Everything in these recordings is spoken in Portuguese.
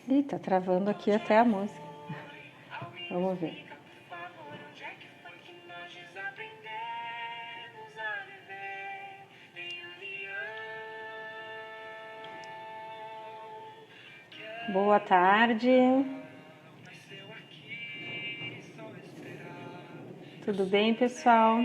Ih, tá travando aqui até a música. Vamos ver. Boa tarde. Tudo bem, pessoal?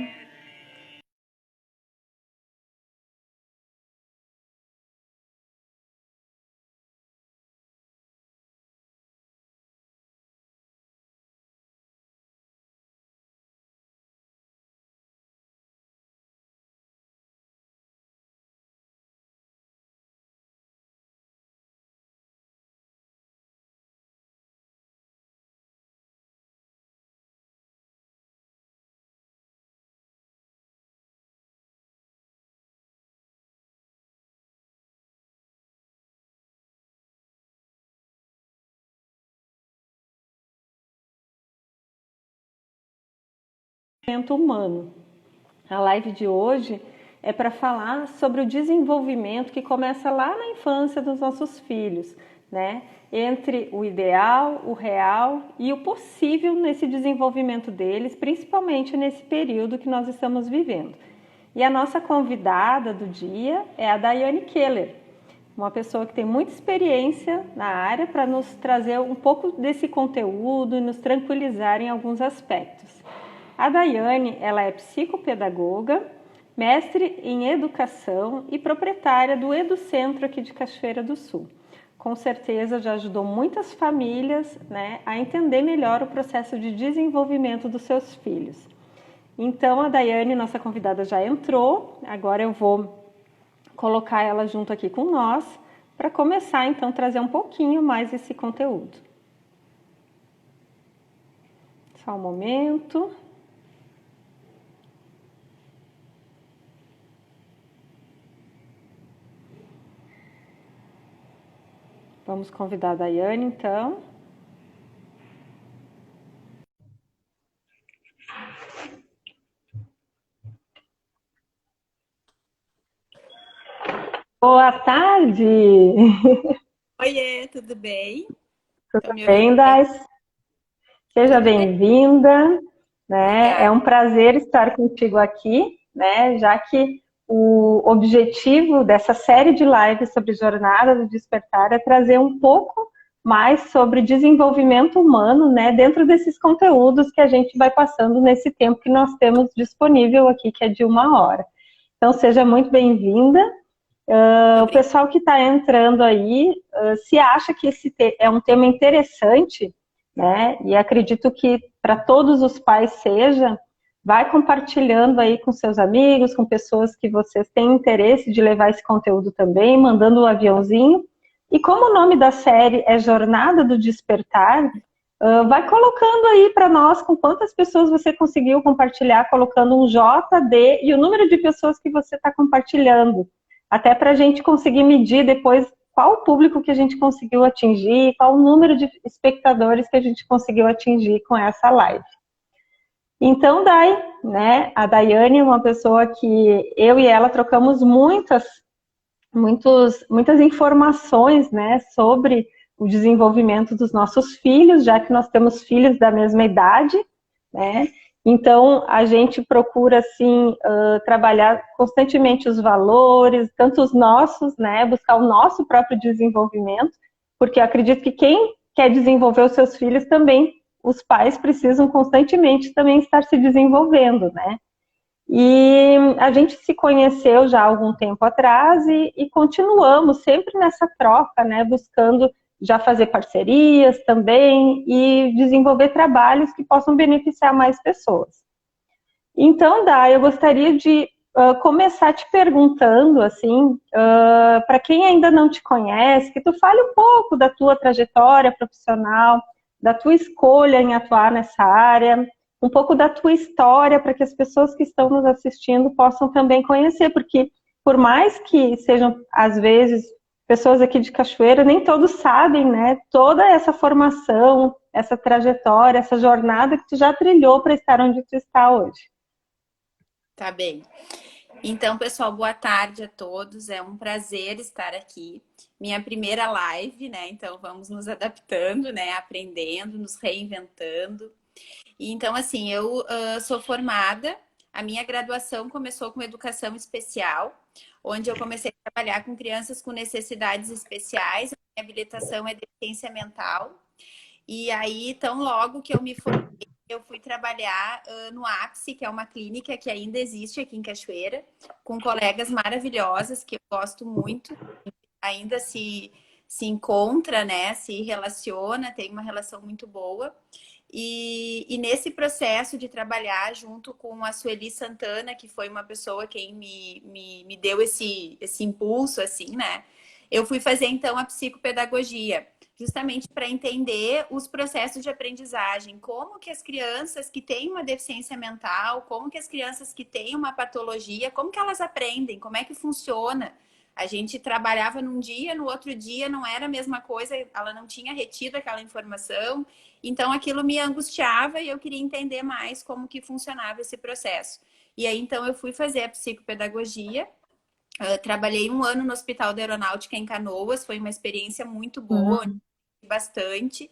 Humano. A live de hoje é para falar sobre o desenvolvimento que começa lá na infância dos nossos filhos, né? Entre o ideal, o real e o possível nesse desenvolvimento deles, principalmente nesse período que nós estamos vivendo. E a nossa convidada do dia é a Daiane Keller, uma pessoa que tem muita experiência na área para nos trazer um pouco desse conteúdo e nos tranquilizar em alguns aspectos. A Daiane, ela é psicopedagoga, mestre em educação e proprietária do Educentro aqui de Cachoeira do Sul. Com certeza já ajudou muitas famílias, né, a entender melhor o processo de desenvolvimento dos seus filhos. Então a Daiane, nossa convidada, já entrou, agora eu vou colocar ela junto aqui com nós para começar então a trazer um pouquinho mais esse conteúdo. Só um momento. Vamos convidar a Daiane, então. Boa tarde! Oiê, tudo bem? Tá Tudo me ouvindo bem, bem? Dais? Seja Tudo bem, bem-vinda, né? É obrigada. um prazer estar contigo aqui, né? Já que o objetivo dessa série de lives sobre Jornada do Despertar é trazer um pouco mais sobre desenvolvimento humano, né? Dentro desses conteúdos que a gente vai passando nesse tempo que nós temos disponível aqui, que é de 1 hora. Então, seja muito bem-vinda. O Obrigada. pessoal que está entrando aí, se acha que esse é um tema interessante, né? E acredito que para todos os pais seja, vai compartilhando aí com seus amigos, com pessoas que vocês têm interesse de levar esse conteúdo também, mandando um aviãozinho. E como o nome da série é Jornada do Despertar, vai colocando aí para nós com quantas pessoas você conseguiu compartilhar, colocando um JD e o número de pessoas que você está compartilhando. Até para a gente conseguir medir depois qual o público que a gente conseguiu atingir, qual o número de espectadores que a gente conseguiu atingir com essa live. Então, né, a Daiane é uma pessoa que eu e ela trocamos muitas informações, né, sobre o desenvolvimento dos nossos filhos, já que nós temos filhos da mesma idade, né? Então, a gente procura, assim, trabalhar constantemente os valores, tanto os nossos, né, buscar o nosso próprio desenvolvimento, porque eu acredito que quem quer desenvolver os seus filhos também, os pais precisam constantemente também estar se desenvolvendo, né? E a gente se conheceu já há algum tempo atrás e continuamos sempre nessa troca, né, buscando já fazer parcerias também e desenvolver trabalhos que possam beneficiar mais pessoas. Então, eu gostaria de começar te perguntando, assim, para quem ainda não te conhece, que tu fale um pouco da tua trajetória profissional, da tua escolha em atuar nessa área, um pouco da tua história, para que as pessoas que estão nos assistindo possam também conhecer, porque por mais que sejam, às vezes, pessoas aqui de Cachoeira, nem todos sabem, né, toda essa formação, essa trajetória, essa jornada que tu já trilhou para estar onde tu está hoje. Tá bem. Então, pessoal, boa tarde a todos. É um prazer estar aqui. Minha primeira live, né? Então, vamos nos adaptando, né? Aprendendo, nos reinventando. E, então, assim, eu sou formada. A minha graduação começou com educação especial, onde eu comecei a trabalhar com crianças com necessidades especiais. A minha habilitação é deficiência mental. E aí, tão logo que eu me formei, eu fui trabalhar no Ápice, que é uma clínica que ainda existe aqui em Cachoeira, com colegas maravilhosas que eu gosto muito, ainda se encontra, né? Se relaciona, tem uma relação muito boa. E nesse processo de trabalhar junto com a Sueli Santana, que foi uma pessoa quem me deu esse impulso, assim, né? Eu fui fazer então a psicopedagogia, justamente para entender os processos de aprendizagem, como que as crianças que têm uma deficiência mental, como que as crianças que têm uma patologia, como que elas aprendem, como é que funciona. A gente trabalhava num dia, no outro dia não era a mesma coisa, ela não tinha retido aquela informação, então aquilo me angustiava e eu queria entender mais como que funcionava esse processo. E aí então eu fui fazer a psicopedagogia. Trabalhei um ano no Hospital da Aeronáutica em Canoas, foi uma experiência muito boa, Uhum. bastante.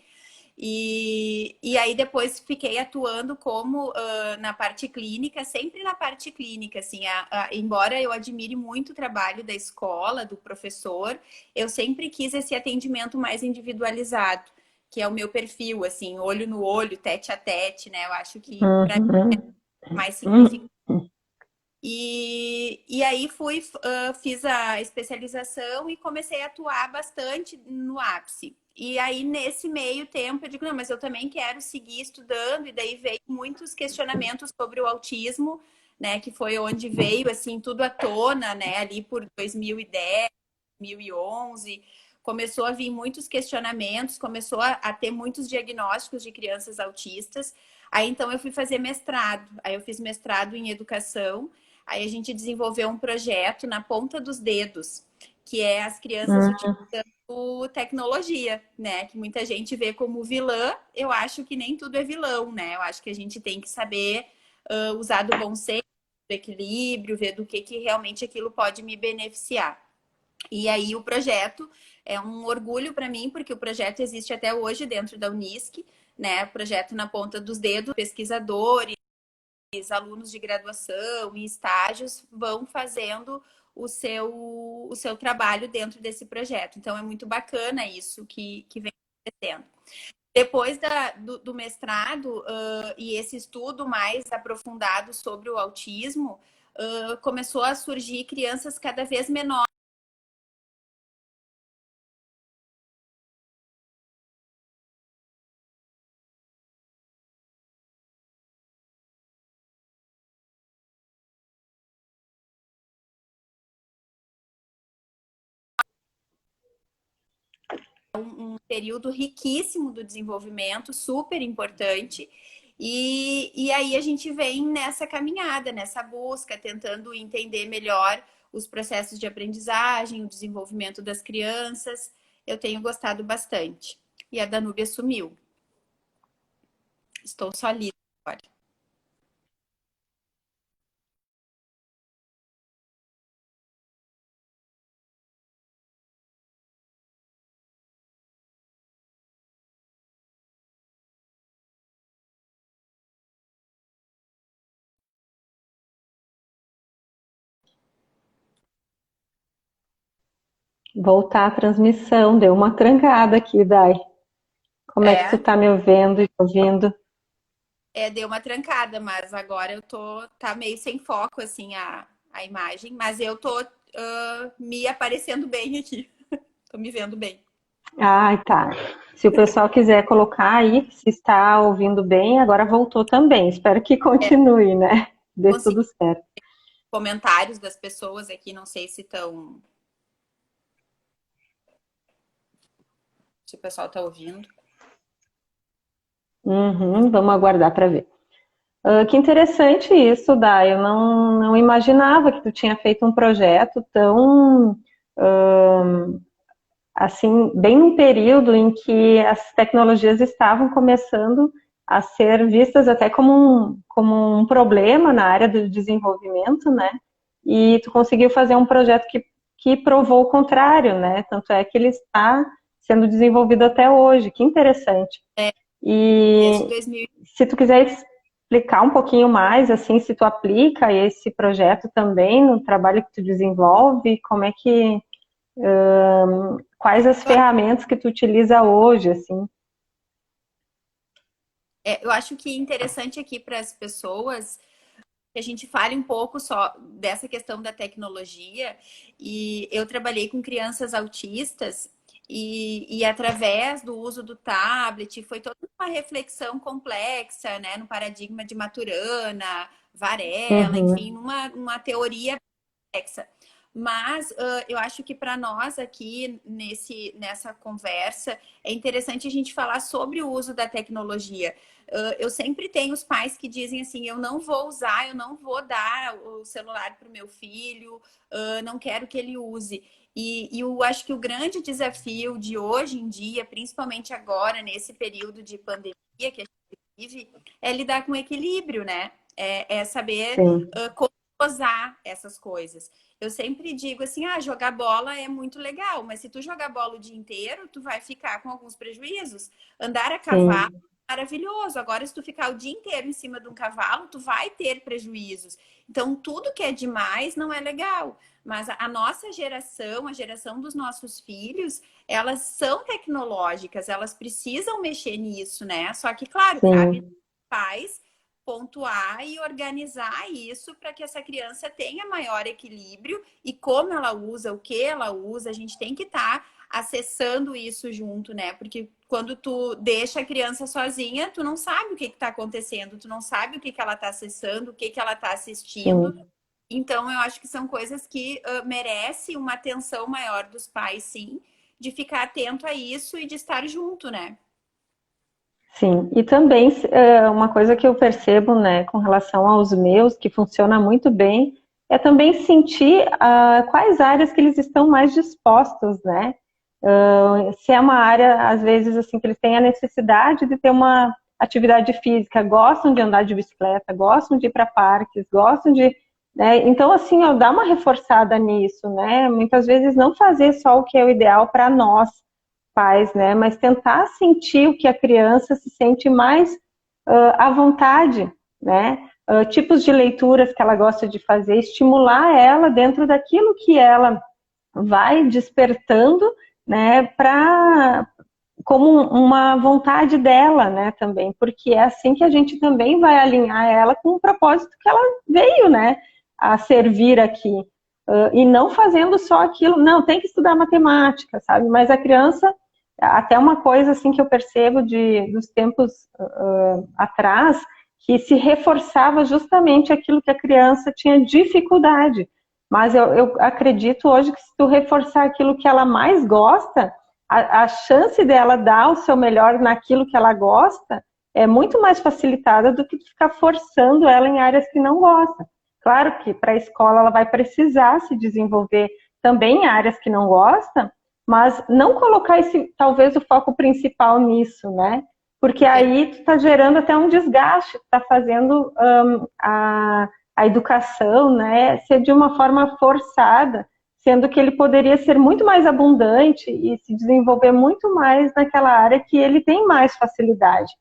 E aí depois fiquei atuando como na parte clínica, sempre na parte clínica, assim, embora eu admire muito o trabalho da escola, do professor, eu sempre quis esse atendimento mais individualizado, que é o meu perfil, assim, olho no olho, tete a tete, né? Eu acho que para mim Uhum. é mais significativo. Uhum. E aí fiz a especialização e comecei a atuar bastante no ápice. E aí, nesse meio tempo, eu digo, não, mas eu também quero seguir estudando, e daí veio muitos questionamentos sobre o autismo, né? Que foi onde veio, assim, tudo à tona, né? Ali por 2010, 2011, começou a vir muitos questionamentos, começou a ter muitos diagnósticos de crianças autistas. Aí, então, eu fui fazer mestrado. Aí, eu fiz mestrado em educação. Aí a gente desenvolveu um projeto na ponta dos dedos, que é as crianças utilizando tecnologia, né? Que muita gente vê como vilã. Eu acho que nem tudo é vilão, né? Eu acho que a gente tem que saber usar do bom senso, do equilíbrio, ver do que realmente aquilo pode me beneficiar. E aí o projeto é um orgulho para mim, porque o projeto existe até hoje dentro da Unisc, né? Projeto na ponta dos dedos, pesquisadores, alunos de graduação e estágios vão fazendo o seu trabalho dentro desse projeto. Então, é muito bacana isso que vem acontecendo. Depois do mestrado e esse estudo mais aprofundado sobre o autismo, começou a surgir crianças cada vez menores. Um período riquíssimo do desenvolvimento, super importante. E aí a gente vem nessa caminhada, nessa busca, tentando entender melhor os processos de aprendizagem, o desenvolvimento das crianças. Eu tenho gostado bastante. E a Danúbia sumiu. Estou solita agora. Voltar à transmissão, deu uma trancada aqui, Dai. Como é que tu É, tá me ouvindo e ouvindo? deu uma trancada, mas agora tá meio sem foco, assim, a imagem, mas eu tô me aparecendo bem aqui. Tô me vendo bem. Ai, tá. Se o pessoal quiser colocar aí, se está ouvindo bem, agora voltou também. Espero que É, continue, né? Dê tudo consegui certo. comentários das pessoas aqui, não sei se o pessoal tá ouvindo. Uhum, vamos aguardar para ver. Que interessante isso, Dai. Eu não imaginava que tu tinha feito um projeto tão assim, bem num período em que as tecnologias estavam começando a ser vistas até como um problema na área do desenvolvimento, né? e tu conseguiu fazer um projeto que provou o contrário, né? Tanto é que ele está sendo desenvolvido até hoje. Que interessante. É, desde E 2000. se tu quiser explicar um pouquinho mais, assim, se tu aplica esse projeto também no trabalho que tu desenvolve, como é que, quais as ferramentas que tu utiliza hoje, assim? Eu acho que interessante aqui para as pessoas que a gente fale um pouco só dessa questão da tecnologia. E eu trabalhei com crianças autistas e através do uso do tablet foi toda uma reflexão complexa, né, no paradigma de Maturana, Varela, enfim, Uhum, uma teoria complexa. Mas eu acho que para nós aqui nessa conversa é interessante a gente falar sobre o uso da tecnologia. Eu sempre tenho os pais que dizem assim: eu não vou usar, eu não vou dar o celular para o meu filho, não quero que ele use. E eu acho que o grande desafio de hoje em dia, principalmente agora, nesse período de pandemia que a gente vive, é lidar com equilíbrio, né? É saber sim, como dosar essas coisas. Eu sempre digo assim, jogar bola é muito legal, mas se tu jogar bola o dia inteiro, tu vai ficar com alguns prejuízos. Andar a cavalo sim, é maravilhoso. Agora, se tu ficar o dia inteiro em cima de um cavalo, tu vai ter prejuízos. Então, tudo que é demais não é legal. Mas a nossa geração, a geração dos nossos filhos, elas são tecnológicas, elas precisam mexer nisso, né? Só que, claro, cabe aos sim, pais pontuar e organizar isso para que essa criança tenha maior equilíbrio e como ela usa, o que ela usa, a gente tem que estar acessando isso junto, né? Porque quando tu deixa a criança sozinha, tu não sabe o que está acontecendo, tu não sabe o que ela está acessando, o que ela está assistindo. sim. Então, eu acho que são coisas que merecem uma atenção maior dos pais, sim, de ficar atento a isso e de estar junto, né? Sim, e também uma coisa que eu percebo, né, com relação aos meus, que funciona muito bem, é também sentir quais áreas que eles estão mais dispostos, né? Se é uma área, às vezes, assim, que eles têm a necessidade de ter uma atividade física, gostam de andar de bicicleta, gostam de ir para parques, gostam de, né? Então, assim, ó, dá uma reforçada nisso, né? Muitas vezes não fazer só o que é o ideal para nós, pais, né? Mas tentar sentir o que a criança se sente mais à vontade, né? Tipos de leituras que ela gosta de fazer, estimular ela dentro daquilo que ela vai despertando, né? Para como uma vontade dela, né? Também, porque é assim que a gente também vai alinhar ela com o propósito que ela veio, né? A servir aqui. E não fazendo só aquilo, não, tem que estudar matemática, sabe? Mas a criança, até uma coisa assim que eu percebo dos tempos atrás, que se reforçava justamente aquilo que a criança tinha dificuldade. Mas eu acredito hoje que se tu reforçar aquilo que ela mais gosta, a chance dela dar o seu melhor naquilo que ela gosta é muito mais facilitada do que ficar forçando ela em áreas que não gosta. Claro que para a escola ela vai precisar se desenvolver também em áreas que não gosta, mas não colocar esse, talvez, o foco principal nisso, né? Porque aí tu está gerando até um desgaste, tu está fazendo a educação, né, ser de uma forma forçada, sendo que ele poderia ser muito mais abundante e se desenvolver muito mais naquela área que ele tem mais facilidade.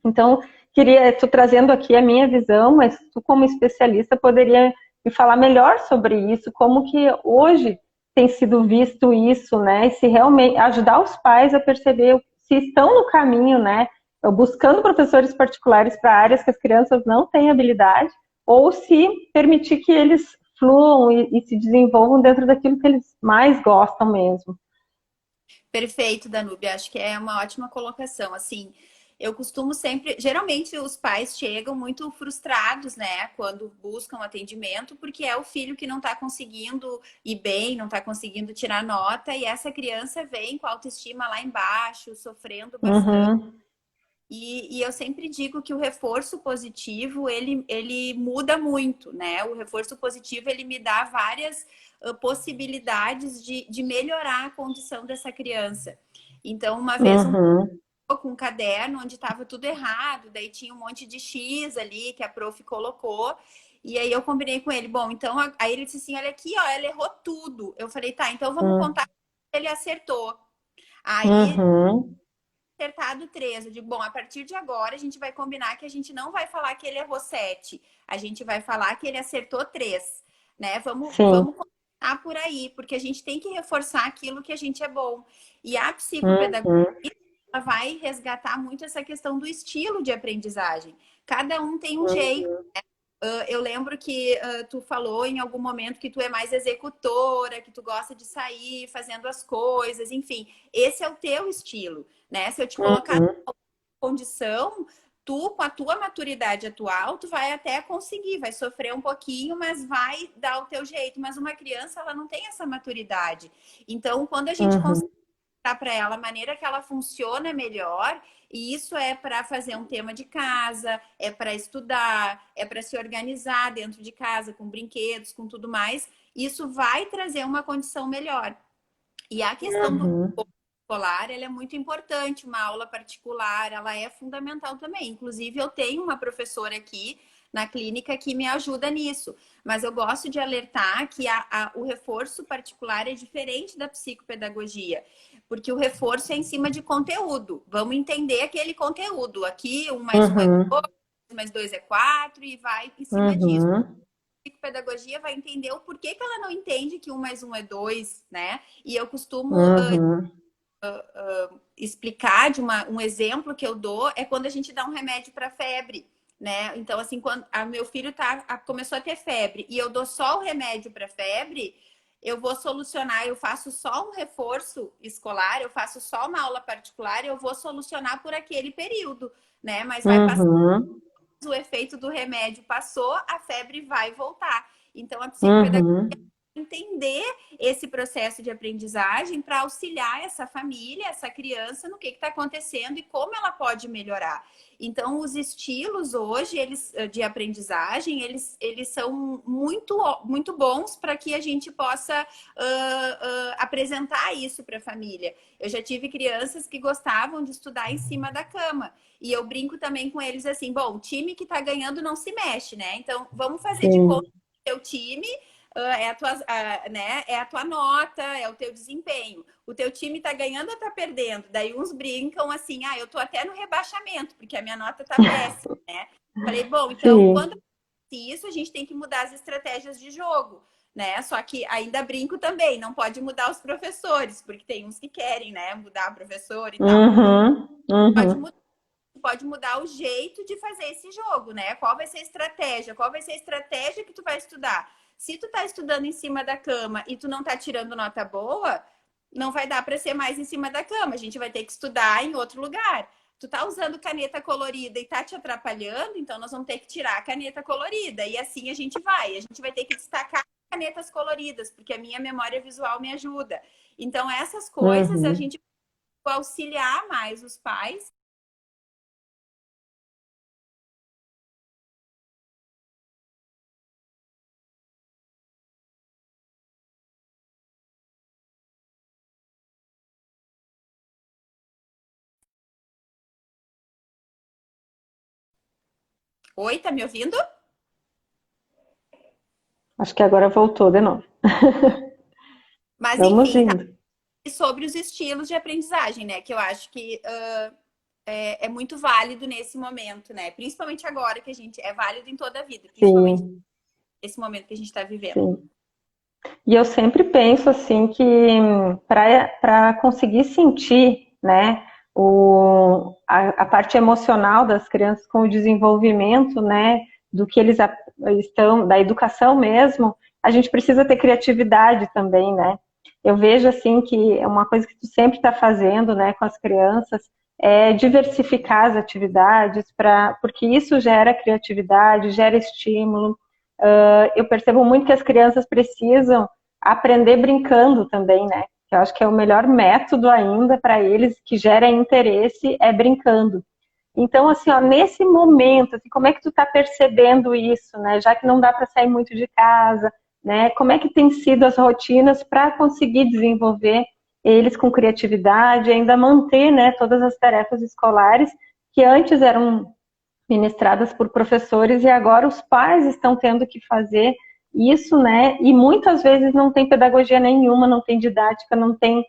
Então, queria, tu trazendo aqui a minha visão, mas tu como especialista poderia me falar melhor sobre isso, como que hoje tem sido visto isso, né? E se realmente ajudar os pais a perceber se estão no caminho, né? Buscando professores particulares para áreas que as crianças não têm habilidade, ou se permitir que eles fluam e se desenvolvam dentro daquilo que eles mais gostam mesmo. Perfeito, Danúbia. Acho que é uma ótima colocação. Assim, eu costumo sempre. Geralmente, os pais chegam muito frustrados, né, quando buscam atendimento, porque é o filho que não está conseguindo ir bem, não está conseguindo tirar nota, e essa criança vem com a autoestima lá embaixo, sofrendo bastante. Uhum, E eu sempre digo que o reforço positivo, ele muda muito, né? O reforço positivo, ele me dá várias possibilidades de melhorar a condição dessa criança. Então, uma vez uhum, com um caderno onde estava tudo errado, daí tinha um monte de X ali que a prof colocou, E aí eu combinei com ele, bom, então, aí ele disse assim, olha aqui, ó, ela errou tudo. Eu falei, tá, então vamos contar que ele acertou. Aí, Uhum. acertado 3. Eu digo, bom, a partir de agora a gente vai combinar que a gente não vai falar que ele errou 7. A gente vai falar que ele acertou 3, né? Sim. Vamos começar por aí, porque a gente tem que reforçar aquilo que a gente é bom. E a psicopedagogia Uhum. vai resgatar muito essa questão do estilo de aprendizagem. Cada um tem um jeito. Uhum. Eu lembro que tu falou em algum momento que tu é mais executora, que tu gosta de sair fazendo as coisas, enfim. Esse é o teu estilo, né? Se eu te colocar Uhum. numa condição, tu, com a tua maturidade atual, tu vai até conseguir, vai sofrer um pouquinho, mas vai dar o teu jeito. Mas uma criança, ela não tem essa maturidade. Então, quando a gente consegue Uhum. para ela a maneira que ela funciona melhor, e isso é para fazer um tema de casa, é para estudar, é para se organizar dentro de casa com brinquedos, com tudo mais. Isso vai trazer uma condição melhor. E a questão do Uhum. escolar, ela é muito importante, uma aula particular, ela é fundamental também. Inclusive, eu tenho uma professora aqui na clínica que me ajuda nisso, mas eu gosto de alertar que o reforço particular é diferente da psicopedagogia, porque o reforço é em cima de conteúdo. Vamos entender aquele conteúdo. Aqui, 1 mais 1 é 2, Uhum. 2 mais 2 é 4 e vai em cima disso. Uhum. Psicopedagogia vai entender o porquê que ela não entende que 1 mais 1 é 2, né? E eu costumo Uhum. explicar um exemplo que eu dou é quando a gente dá um remédio para febre, né? Então, assim, quando meu filho começou a ter febre e eu dou só o remédio para febre, eu vou solucionar, eu faço só um reforço escolar, eu faço só uma aula particular, eu vou solucionar por aquele período, né? Mas vai passar, Uhum. o efeito do remédio passou, a febre vai voltar. Então, a psicopedagogia Uhum. entender esse processo de aprendizagem para auxiliar essa família, essa criança no que está acontecendo e como ela pode melhorar. Então, os estilos hoje, eles de aprendizagem, eles são muito bons para que a gente possa apresentar isso para a família. Eu já tive crianças que gostavam de estudar em cima da cama. E eu brinco também com eles assim, bom, o time que está ganhando não se mexe, né? Então, vamos fazer de conta Sim. que o teu time é a tua, né, é a tua nota, é o teu desempenho. O teu time tá ganhando ou tá perdendo? Daí uns brincam assim, eu tô até no rebaixamento, porque a minha nota tá péssima, né? Falei, bom, então, quando Sim. isso, a gente tem que mudar as estratégias de jogo, né? Só que ainda brinco também, não pode mudar os professores, porque tem uns que querem, né, mudar o professor e tal. Uhum. Pode Uhum. mudar pode mudar o jeito de fazer esse jogo, né? Qual vai ser a estratégia? Qual vai ser a estratégia que tu vai estudar? Se tu tá estudando em cima da cama e tu não tá tirando nota boa, não vai dar para ser mais em cima da cama. A gente vai ter que estudar em outro lugar. Tu tá usando caneta colorida e tá te atrapalhando, então nós vamos ter que tirar a caneta colorida. E assim a gente vai. A gente vai ter que destacar canetas coloridas, porque a minha memória visual me ajuda. Então, essas coisas a Uhum. gente vai auxiliar mais os pais. Oi, tá me ouvindo? Acho que agora voltou de novo. Mas Vamos enfim, tá indo. sobre os estilos de aprendizagem, né? Que eu acho que é muito válido nesse momento, né? Principalmente agora que a gente é válido em toda a vida, principalmente Sim, nesse momento que a gente está vivendo. sim. E eu sempre penso assim que para conseguir sentir, né, a parte emocional das crianças com o desenvolvimento, né, do que eles estão, da educação mesmo, a gente precisa ter criatividade também, né? Eu vejo assim que é uma coisa que tu sempre está fazendo, né, com as crianças, é diversificar as atividades, porque isso gera criatividade, gera estímulo. Eu percebo muito que as crianças precisam aprender brincando também, né? Eu acho que é o melhor método ainda para eles que gera interesse é brincando. Então, assim, ó, nesse momento, assim, como é que tu está percebendo isso, né? Já que não dá para sair muito de casa, né? Como é que tem sido as rotinas para conseguir desenvolver eles com criatividade e ainda manter, né, todas as tarefas escolares que antes eram ministradas por professores, e agora os pais estão tendo que fazer isso, né? E muitas vezes não tem pedagogia nenhuma, não tem didática, não tem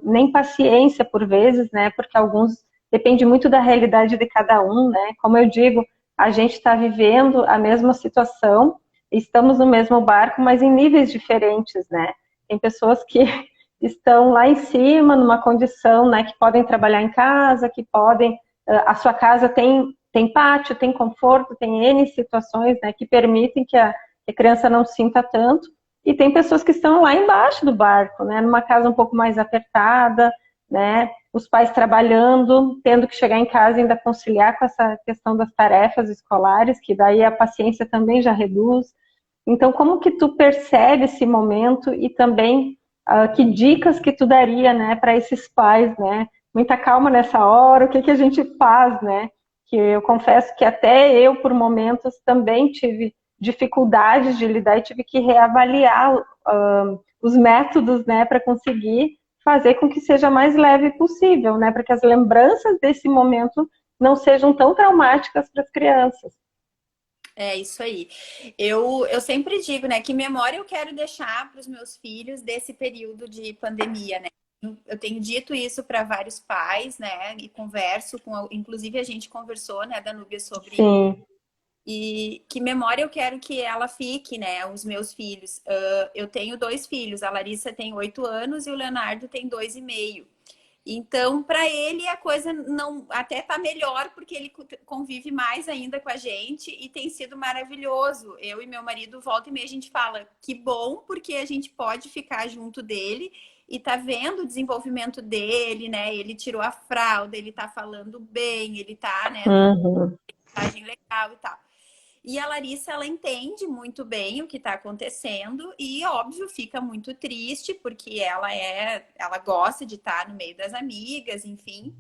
nem paciência por vezes, né? Porque alguns depende muito da realidade de cada um, né? Como eu digo, a gente está vivendo a mesma situação, estamos no mesmo barco, mas em níveis diferentes, né? Tem pessoas que estão lá em cima, numa condição, né, que podem trabalhar em casa, que podem, a sua casa tem pátio, tem conforto, tem N situações, né, que permitem que a criança não sinta tanto, e tem pessoas que estão lá embaixo do barco, né, numa casa um pouco mais apertada, né, os pais trabalhando, tendo que chegar em casa e ainda conciliar com essa questão das tarefas escolares, que daí a paciência também já reduz. Então, como que tu percebe esse momento e também que dicas que tu daria, né, para esses pais, né? Muita calma nessa hora, o que que a gente faz, né? Que eu confesso que até eu, por momentos, também tive dificuldades de lidar e tive que reavaliar os métodos, né, para conseguir fazer com que seja mais leve possível, né, para que as lembranças desse momento não sejam tão traumáticas para as crianças. É isso aí. Eu sempre digo, né, que memória eu quero deixar para os meus filhos desse período de pandemia, né? Eu tenho dito isso para vários pais, né? E converso com, inclusive a gente conversou, né, Danúbia, sobre Sim. e que memória eu quero que ela fique, né? Os meus filhos. Eu tenho 2 filhos, a Larissa tem 8 anos e o Leonardo tem 2,5. Então, para ele a coisa não até tá melhor porque ele convive mais ainda com a gente e tem sido maravilhoso. Eu e meu marido volta e meia a gente fala que bom porque a gente pode ficar junto dele e tá vendo o desenvolvimento dele, né? Ele tirou a fralda, ele tá falando bem, ele tá, né, numa Uhum. mensagem legal e tal. E a Larissa, ela entende muito bem o que está acontecendo e, óbvio, fica muito triste porque ela gosta de estar no meio das amigas, enfim.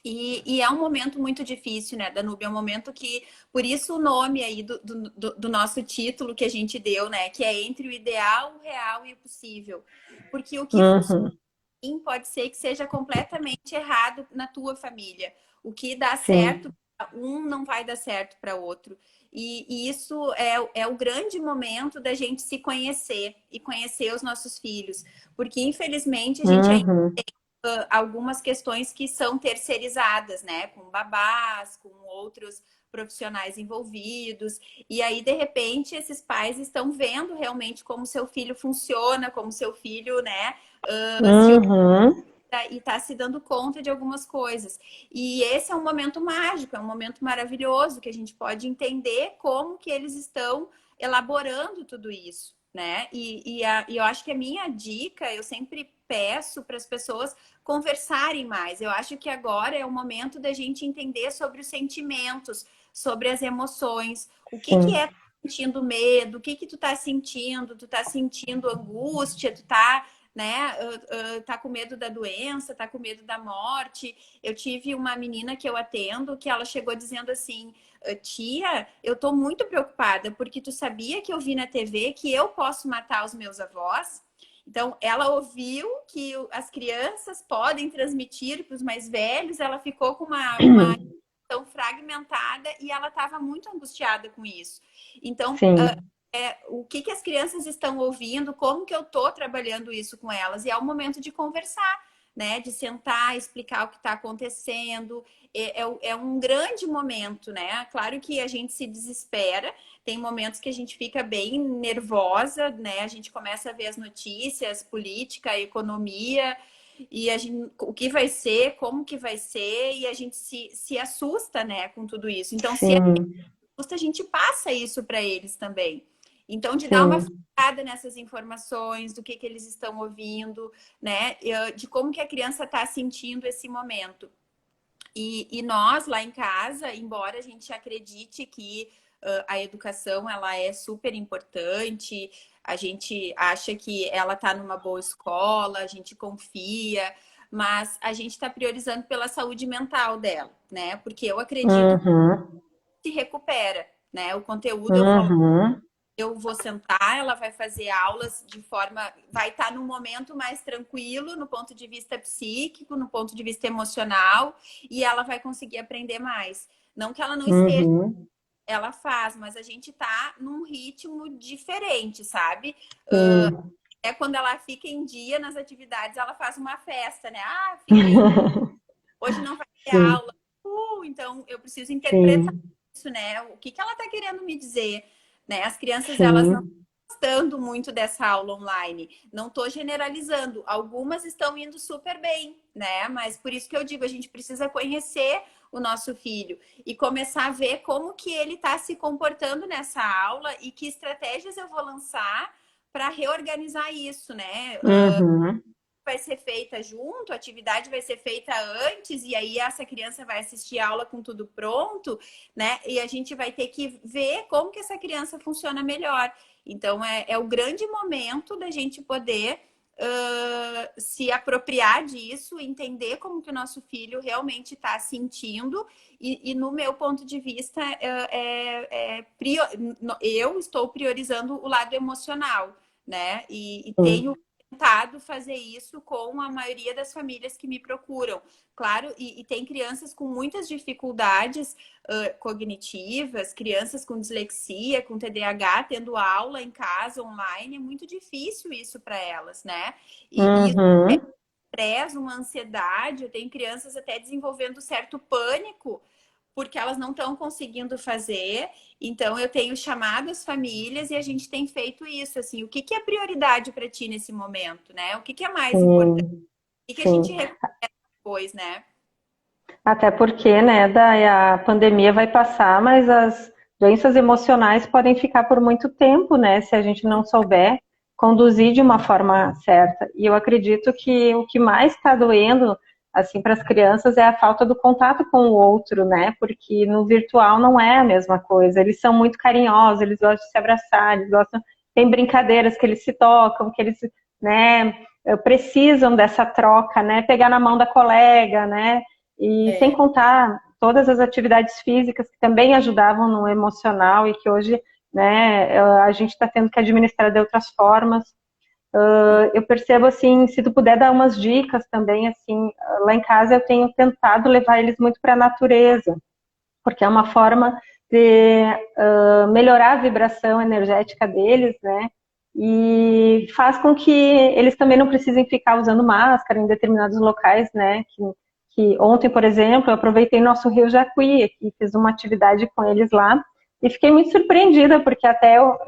E é um momento muito difícil, né, Danúbia? É um momento que, por isso o nome aí do nosso título que a gente deu, né, que é entre o ideal, o real e o possível. Porque o que funciona Uhum. pode ser que seja completamente errado na tua família. O que dá certo Sim. para um não vai dar certo para outro. E isso é o grande momento da gente se conhecer e conhecer os nossos filhos. Porque, infelizmente, a gente ainda Uhum. tem algumas questões que são terceirizadas, né? Com babás, com outros profissionais envolvidos. E aí, de repente, esses pais estão vendo realmente como seu filho funciona, como seu filho, né, se Uhum. e tá se dando conta de algumas coisas. E esse é um momento mágico, é um momento maravilhoso que a gente pode entender como que eles estão elaborando tudo isso, né? E eu acho que a minha dica, eu sempre peço para as pessoas conversarem mais. Eu acho que agora é o momento da gente entender sobre os sentimentos, sobre as emoções, o que que Sim. é sentindo medo, o que que tu tá sentindo? Tu tá sentindo angústia, tu tá, né, tá com medo da doença, tá com medo da morte. Eu tive uma menina que eu atendo que ela chegou dizendo assim: tia, eu tô muito preocupada porque tu sabia que eu vi na TV que eu posso matar os meus avós? Então, ela ouviu que as crianças podem transmitir para os mais velhos, ela ficou com uma tão fragmentada e ela estava muito angustiada com isso. Então, Sim. o que que as crianças estão ouvindo, como que eu estou trabalhando isso com elas. E é o momento de conversar, né? De sentar, explicar o que está acontecendo. É um grande momento, né? Claro que a gente se desespera, tem momentos que a gente fica bem nervosa, né? A gente começa a ver as notícias, política, economia, e a gente, o que vai ser, como que vai ser, e a gente se assusta, né, com tudo isso. Então, se Sim. assusta, a gente passa isso para eles também. Então, de dar uma Sim. focada nessas informações, do que eles estão ouvindo, né? De como que a criança está sentindo esse momento. E nós, lá em casa, embora a gente acredite que a educação ela é super importante, a gente acha que ela está numa boa escola, a gente confia, mas a gente está priorizando pela saúde mental dela, né? Porque eu acredito que Uhum. se recupera, né? O conteúdo Uhum. eu vou sentar, ela vai fazer aulas de forma, vai estar num momento mais tranquilo, no ponto de vista psíquico, no ponto de vista emocional, e ela vai conseguir aprender mais. Não que ela não esteja, Uhum. ela faz, mas a gente tá num ritmo diferente, sabe? Sim. É quando ela fica em dia nas atividades, ela faz uma festa, né? Ah, fiquei, hoje não vai ter Sim, aula. Então eu preciso interpretar sim, isso, né? O que que ela tá querendo me dizer, né? As crianças, elas não sim. gostando muito dessa aula online. Não estou generalizando. Algumas estão indo super bem, né? Mas por isso que eu digo, a gente precisa conhecer o nosso filho e começar a ver como que ele está se comportando nessa aula e que estratégias eu vou lançar para reorganizar isso, né? Uhum. Vai ser feita junto, a atividade vai ser feita antes, e aí essa criança vai assistir a aula com tudo pronto, né? E a gente vai ter que ver como que essa criança funciona melhor. Então, é o grande momento da gente poder se apropriar disso, entender como que o nosso filho realmente está sentindo, e no meu ponto de vista, eu estou priorizando o lado emocional, né? E tenho Sim. tentado fazer isso com a maioria das famílias que me procuram. Claro, e tem crianças com muitas dificuldades cognitivas, crianças com dislexia, com TDAH, tendo aula em casa, online, é muito difícil isso para elas, né? E isso é Uhum. estresse, uma ansiedade, eu tenho crianças até desenvolvendo certo pânico porque elas não estão conseguindo fazer. Então, eu tenho chamado as famílias e a gente tem feito isso. Assim, o que que é prioridade para ti nesse momento, né? O que que é mais importante? Sim, O que que a gente sim. recebe depois, né? Até porque, né, a pandemia vai passar, mas as doenças emocionais podem ficar por muito tempo, né, se a gente não souber conduzir de uma forma certa. E eu acredito que o que mais está doendo, assim, para as crianças é a falta do contato com o outro, né, porque no virtual não é a mesma coisa. Eles são muito carinhosos, eles gostam de se abraçar, eles gostam, tem brincadeiras que eles se tocam, que eles, né, precisam dessa troca, né, pegar na mão da colega, né, e sem É, contar todas as atividades físicas que também ajudavam no emocional e que hoje, né, a gente está tendo que administrar de outras formas. Eu percebo assim, se tu puder dar umas dicas também, assim, lá em casa eu tenho tentado levar eles muito para a natureza, porque é uma forma de melhorar a vibração energética deles, né? E faz com que eles também não precisem ficar usando máscara em determinados locais, né? Que ontem, por exemplo, eu aproveitei nosso Rio Jacuí aqui, fiz uma atividade com eles lá e fiquei muito surpreendida, porque até eu,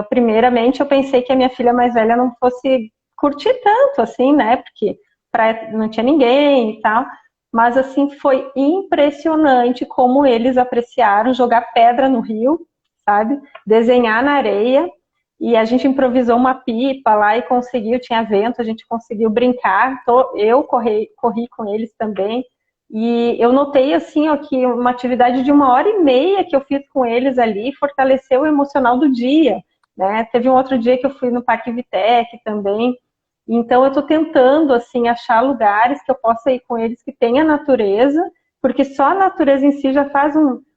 primeiramente eu pensei que a minha filha mais velha não fosse curtir tanto, assim, né? Porque não tinha ninguém e tal. Mas assim, foi impressionante como eles apreciaram jogar pedra no rio, sabe? Desenhar na areia. E a gente improvisou uma pipa lá e conseguiu, tinha vento, a gente conseguiu brincar. Eu corri com eles também. E eu notei assim, ó, que uma atividade de 1h30 que eu fiz com eles ali fortaleceu o emocional do dia, né? Teve um outro dia que eu fui no Parque Vitec também. Então eu estou tentando assim achar lugares que eu possa ir com eles que tenha natureza, porque só a natureza em si já faz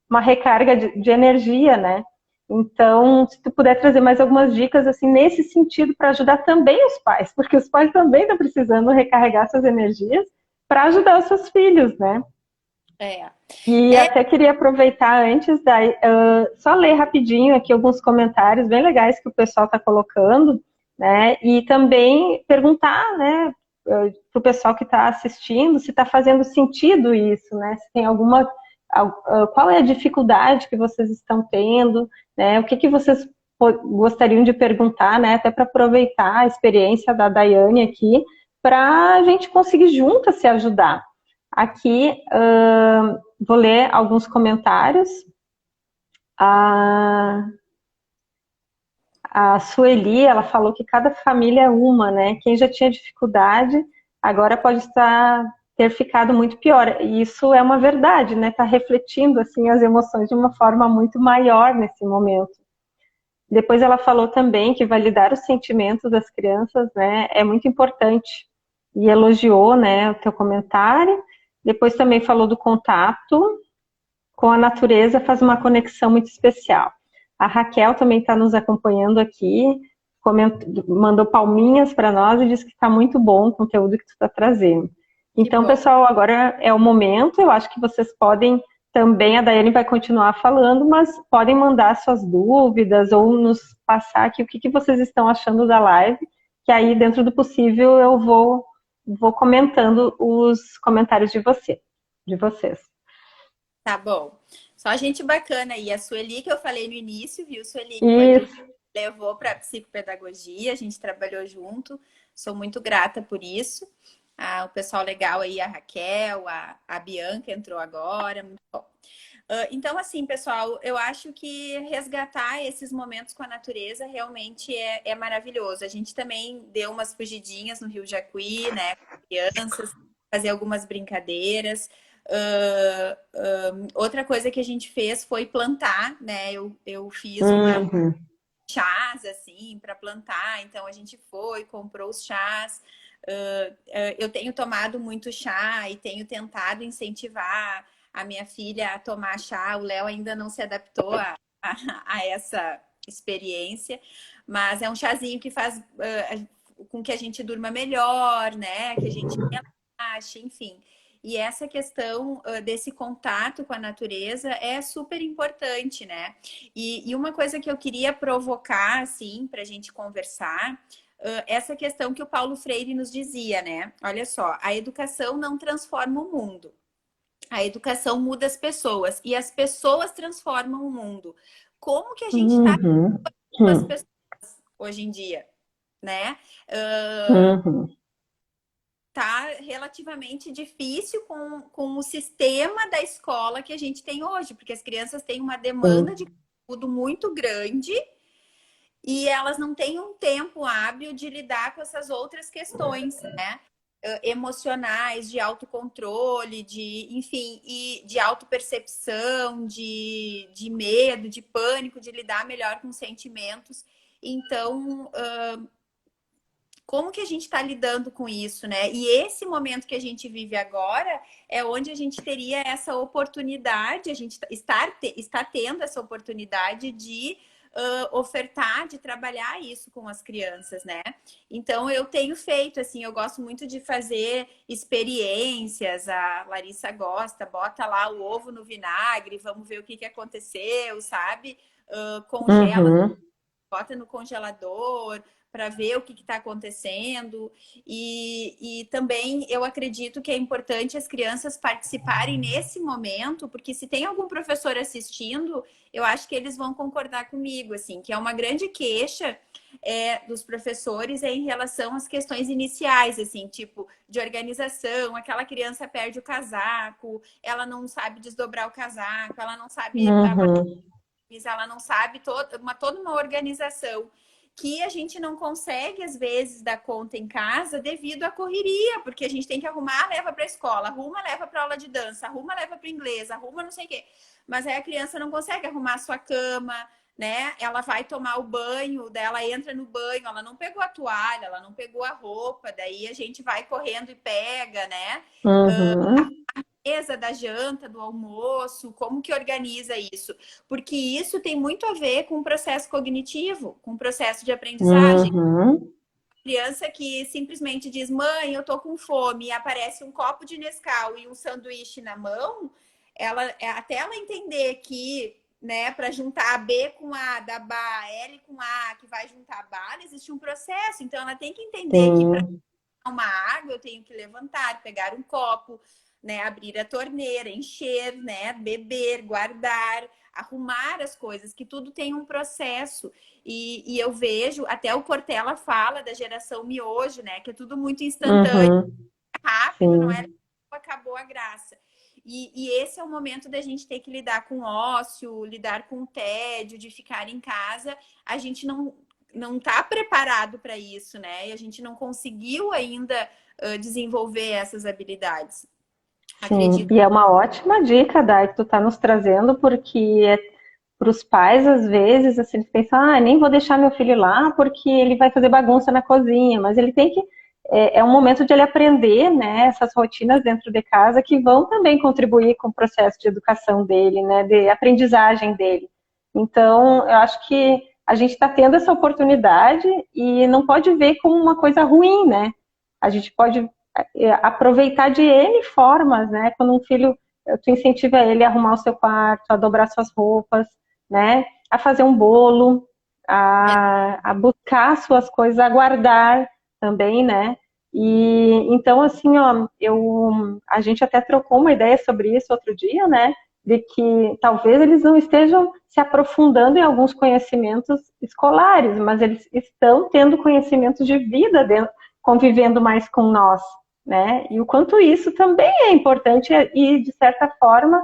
uma recarga de energia, né? Então, se tu puder trazer mais algumas dicas assim nesse sentido para ajudar também os pais, porque os pais também estão precisando recarregar suas energias para ajudar os seus filhos, né? é, E é, até queria aproveitar antes da só ler rapidinho aqui alguns comentários bem legais que o pessoal está colocando, né? E também perguntar, né, para o pessoal que está assistindo se está fazendo sentido isso, né? Se tem alguma, qual é a dificuldade que vocês estão tendo, né? O que que vocês gostariam de perguntar, né? Até para aproveitar a experiência da Daiane aqui, para a gente conseguir juntas se ajudar. Aqui, vou ler alguns comentários. A, a Sueli, ela falou que cada família é uma, né? Quem já tinha dificuldade, agora pode ter ficado muito pior. E isso é uma verdade, né? Está refletindo, assim, as emoções de uma forma muito maior nesse momento. Depois ela falou também que validar os sentimentos das crianças, né, é muito importante. E elogiou, né, o teu comentário. Depois também falou do contato com a natureza, faz uma conexão muito especial. A Raquel também está nos acompanhando aqui, mandou palminhas para nós e disse que está muito bom o conteúdo que tu está trazendo. que Então, bom. pessoal, agora é o momento, eu acho que vocês podem também a Daiane vai continuar falando, mas podem mandar suas dúvidas ou nos passar aqui o que vocês estão achando da live, que aí, dentro do possível, eu vou comentando os comentários de vocês. Tá bom. Só gente bacana aí. A Sueli, que eu falei no início, viu? Sueli, que foi Isso. que levou para psicopedagogia, a gente trabalhou junto. Sou muito grata por isso. O pessoal legal aí, a Raquel, a Bianca entrou agora, muito bom. Então, assim, pessoal, eu acho que resgatar esses momentos com a natureza realmente é maravilhoso. A gente também deu umas fugidinhas no Rio Jacuí, né, com crianças, fazer algumas brincadeiras. Outra coisa que a gente fez foi plantar, né? Eu fiz uma chás, assim, para plantar. Então, a gente foi, comprou os chás. Eu tenho tomado muito chá e tenho tentado incentivar a minha filha a tomar chá. O Léo ainda não se adaptou a essa experiência, mas é um chazinho que faz com que a gente durma melhor, né? Que a gente relaxe, enfim. E essa questão desse contato com a natureza é super importante, né? E uma coisa que eu queria provocar, assim, para a gente conversar, essa questão que o Paulo Freire nos dizia, né? Olha só, a educação não transforma o mundo. A educação muda as pessoas e as pessoas transformam o mundo. Como que a gente está com as pessoas hoje em dia, né? Tá relativamente difícil com o sistema da escola que a gente tem hoje, porque as crianças têm uma demanda de conteúdo muito grande e elas não têm um tempo hábil de lidar com essas outras questões, né? Emocionais, de autocontrole, enfim, e de autopercepção, de medo, de pânico, de lidar melhor com sentimentos. Então, como que a gente está lidando com isso, né? E esse momento que a gente vive agora é onde a gente teria essa oportunidade, a gente está tendo essa oportunidade de ofertar, de trabalhar isso com as crianças, né? Então, eu tenho feito, assim, eu gosto muito de fazer experiências, a Larissa gosta, bota lá o ovo no vinagre, vamos ver o que aconteceu, sabe? Congela, bota no congelador para ver o que está acontecendo. E também eu acredito que é importante as crianças participarem nesse momento, porque se tem algum professor assistindo, eu acho que eles vão concordar comigo, assim, que é uma grande queixa dos professores em relação às questões iniciais, assim, tipo, de organização, aquela criança perde o casaco, ela não sabe desdobrar o casaco, ela não sabe... ela não sabe toda uma organização que a gente não consegue, às vezes, dar conta em casa devido à correria, porque a gente tem que arrumar, leva para a escola, arruma, leva para aula de dança, arruma, leva para inglês, arruma não sei o quê. Mas aí a criança não consegue arrumar a sua cama, né? Ela vai tomar o banho, daí ela entra no banho, ela não pegou a toalha, ela não pegou a roupa, daí a gente vai correndo e pega, né? Mesa da janta, do almoço, como que organiza isso? Porque isso tem muito a ver com o processo cognitivo, com o processo de aprendizagem. Criança que simplesmente diz, mãe, eu tô com fome, e aparece um copo de Nescau e um sanduíche na mão, até ela entender que, né, para juntar B com A, da BA, L com A, que vai juntar bala, existe um processo. Então, ela tem que entender que para uma água eu tenho que levantar, pegar um copo, né, abrir a torneira, encher, né, beber, guardar, arrumar as coisas, que tudo tem um processo. E eu vejo, até o Cortella fala da geração miojo, né, que é tudo muito instantâneo, rápido, não é? Acabou a graça. E esse é o momento da gente ter que lidar com ócio, lidar com o tédio, de ficar em casa. A gente não está preparado para isso, né? E a gente não conseguiu ainda desenvolver essas habilidades. Sim, e é uma ótima dica, Dai, que tu está nos trazendo, porque para os pais, às vezes, assim, eles pensam, nem vou deixar meu filho lá porque ele vai fazer bagunça na cozinha, mas ele tem que, é um momento de ele aprender, né, essas rotinas dentro de casa que vão também contribuir com o processo de educação dele, né, de aprendizagem dele. Então, eu acho que a gente está tendo essa oportunidade e não pode ver como uma coisa ruim, né? A gente pode aproveitar de N formas, né? Quando um filho tu incentiva ele a arrumar o seu quarto, a dobrar suas roupas, né? A fazer um bolo, a buscar suas coisas, a guardar também, né? E então, assim, ó, a gente até trocou uma ideia sobre isso outro dia, né? De que talvez eles não estejam se aprofundando em alguns conhecimentos escolares, mas eles estão tendo conhecimentos de vida dentro, convivendo mais com nós, né? E o quanto isso também é importante e, de certa forma,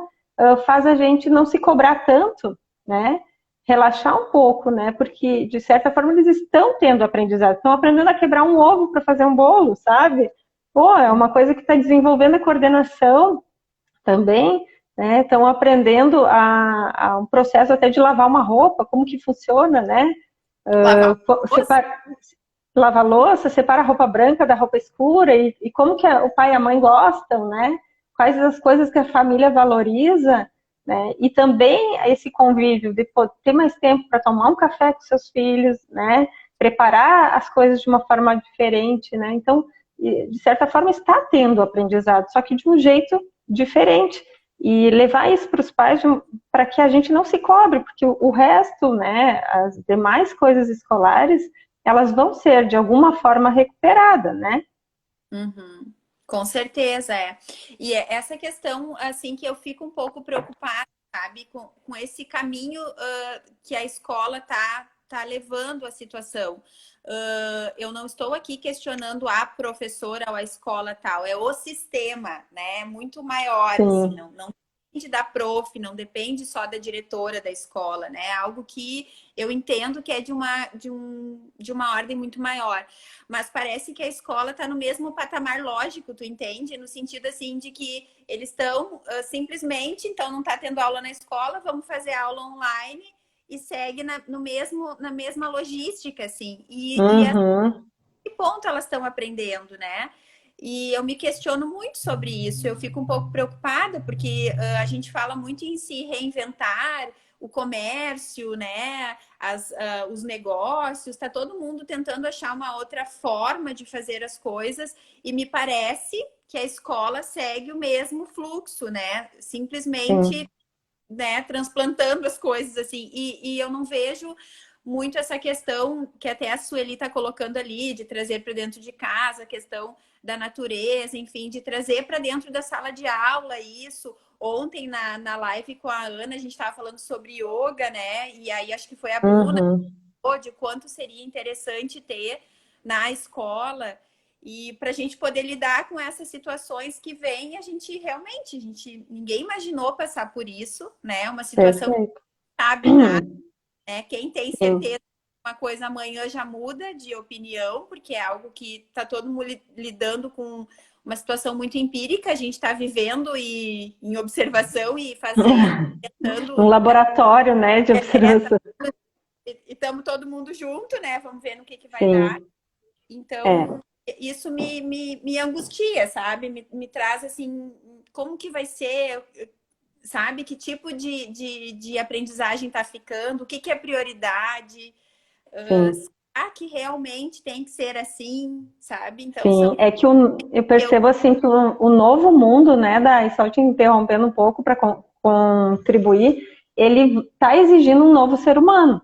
faz a gente não se cobrar tanto, né? Relaxar um pouco, né? Porque, de certa forma, eles estão tendo aprendizado, estão aprendendo a quebrar um ovo para fazer um bolo, sabe? Pô, é uma coisa que está desenvolvendo a coordenação também, né? Estão aprendendo a um processo até de lavar uma roupa, como que funciona, né? Lava a louça, separa a roupa branca da roupa escura e como que o pai e a mãe gostam, né? Quais as coisas que a família valoriza, né? E também esse convívio de ter mais tempo para tomar um café com seus filhos, né? Preparar as coisas de uma forma diferente, né? Então, de certa forma, está tendo aprendizado, só que de um jeito diferente. E levar isso para os pais para que a gente não se cobre, porque o resto, né? As demais coisas escolares, elas vão ser, de alguma forma, recuperadas, né? Uhum. Com certeza, é. E é essa questão, assim, que eu fico um pouco preocupada, sabe? Com esse caminho que a escola tá levando a situação. Eu não estou aqui questionando a professora ou a escola tal, é o sistema, né? É muito maior, assim, não depende da prof, não depende só da diretora da escola, né? É algo que eu entendo que é de uma ordem muito maior. Mas parece que a escola está no mesmo patamar lógico, tu entende? No sentido, assim, de que eles estão simplesmente, então não está tendo aula na escola, vamos fazer aula online e segue na mesma logística, assim. E a que ponto elas estão aprendendo, né? E eu me questiono muito sobre isso. Eu fico um pouco preocupada, porque a gente fala muito em se reinventar, o comércio, né? Os negócios, está todo mundo tentando achar uma outra forma de fazer as coisas, e me parece que a escola segue o mesmo fluxo, né? Simplesmente, né, transplantando as coisas assim, e eu não vejo muito essa questão que até a Sueli está colocando ali, de trazer para dentro de casa, a questão da natureza, enfim, de trazer para dentro da sala de aula isso. Ontem, na live com a Ana, a gente estava falando sobre yoga, né? E aí acho que foi a Bruna de quanto seria interessante ter na escola e para a gente poder lidar com essas situações que vem, ninguém imaginou passar por isso, né? Uma situação que não sabe nada, né? Quem tem certeza que uma coisa amanhã já muda de opinião, porque é algo que está todo mundo lidando com uma situação muito empírica, a gente está vivendo e em observação e fazendo, tentando... Um laboratório, né, de observação. E estamos todo mundo junto, né? Vamos ver no que vai dar. Então, isso me angustia, sabe? Me traz, assim, como que vai ser, sabe? Que tipo de aprendizagem está ficando? O que é prioridade? Será que realmente tem que ser assim, sabe? Então, é que eu percebo, assim, que o novo mundo, né, só te interrompendo um pouco para contribuir, ele está exigindo um novo ser humano.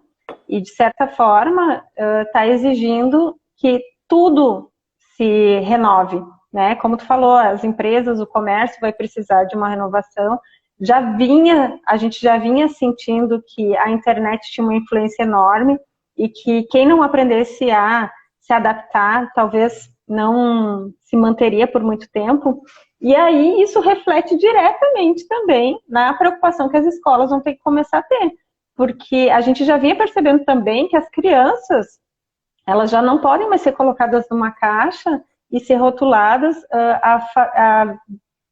E, de certa forma, está exigindo que tudo se renove, né? Como tu falou, as empresas, o comércio vai precisar de uma renovação. A gente já vinha sentindo que a internet tinha uma influência enorme e que quem não aprendesse a se adaptar, talvez não se manteria por muito tempo. E aí isso reflete diretamente também na preocupação que as escolas vão ter que começar a ter. Porque a gente já vinha percebendo também que as crianças, elas já não podem mais ser colocadas numa caixa e ser rotuladas a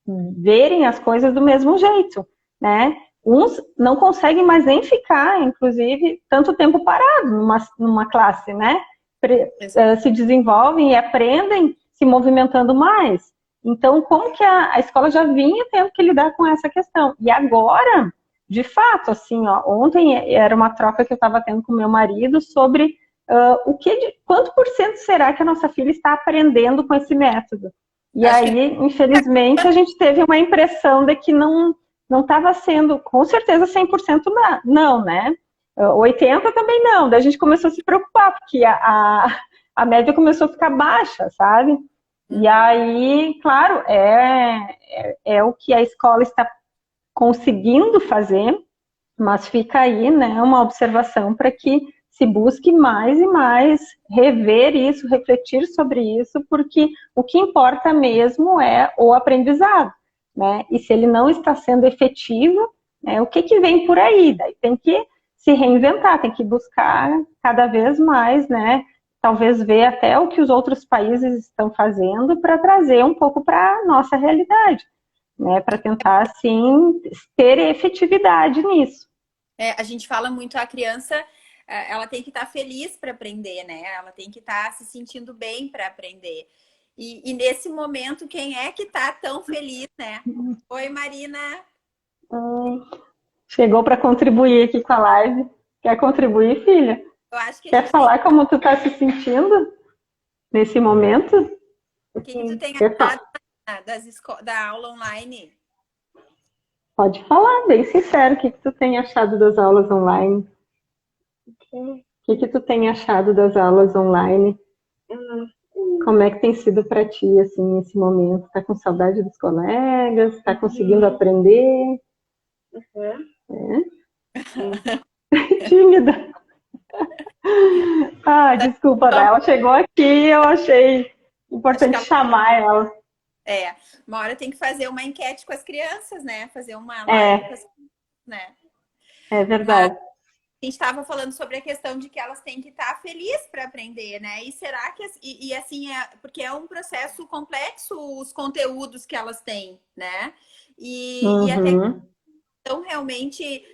verem as coisas do mesmo jeito, né? Uns não conseguem mais nem ficar, inclusive, tanto tempo parado numa classe, né? Se desenvolvem e aprendem se movimentando mais. Então, como que a escola já vinha tendo que lidar com essa questão? E agora, de fato, assim, ó, ontem era uma troca que eu estava tendo com meu marido sobre quanto por cento será que a nossa filha está aprendendo com esse método? E aí, infelizmente, a gente teve uma impressão de que não estava sendo, com certeza, 100% não, né? 80% também não. Daí a gente começou a se preocupar, porque a média começou a ficar baixa, sabe? E aí, claro, é o que a escola está conseguindo fazer, mas fica aí, né, uma observação para que se busque mais e mais rever isso, refletir sobre isso, porque o que importa mesmo é o aprendizado, né? E se ele não está sendo efetivo, né, o que vem por aí? Daí tem que se reinventar, tem que buscar cada vez mais, né? Talvez ver até o que os outros países estão fazendo para trazer um pouco para a nossa realidade, né? Para tentar, assim, ter efetividade nisso. A gente fala muito a criança, ela tem que estar feliz para aprender, né? Ela tem que estar se sentindo bem para aprender. E nesse momento, quem é que está tão feliz, né? Oi, Marina. Chegou para contribuir aqui com a live. Quer contribuir, filha? Eu acho que a Quer gente tem falar como tu está se sentindo nesse momento? O que tu tem Quer achado falar? da aula online? Pode falar, bem sincero, o que tu tem achado das aulas online? O que tu tem achado das aulas online? Como é que tem sido para ti, assim, nesse momento? Tá com saudade dos colegas? Tá conseguindo aprender? Tímida. Ah, desculpa, né? Ela chegou aqui, eu achei Acho que importante chamar ela. uma hora tem que fazer uma enquete com as crianças, né? Fazer uma live com É, as crianças, né? é Mas verdade. a gente estava falando sobre a questão de que elas têm que estar felizes para aprender, né? E será que assim porque é um processo complexo os conteúdos que elas têm, né? E até Uhum. estão realmente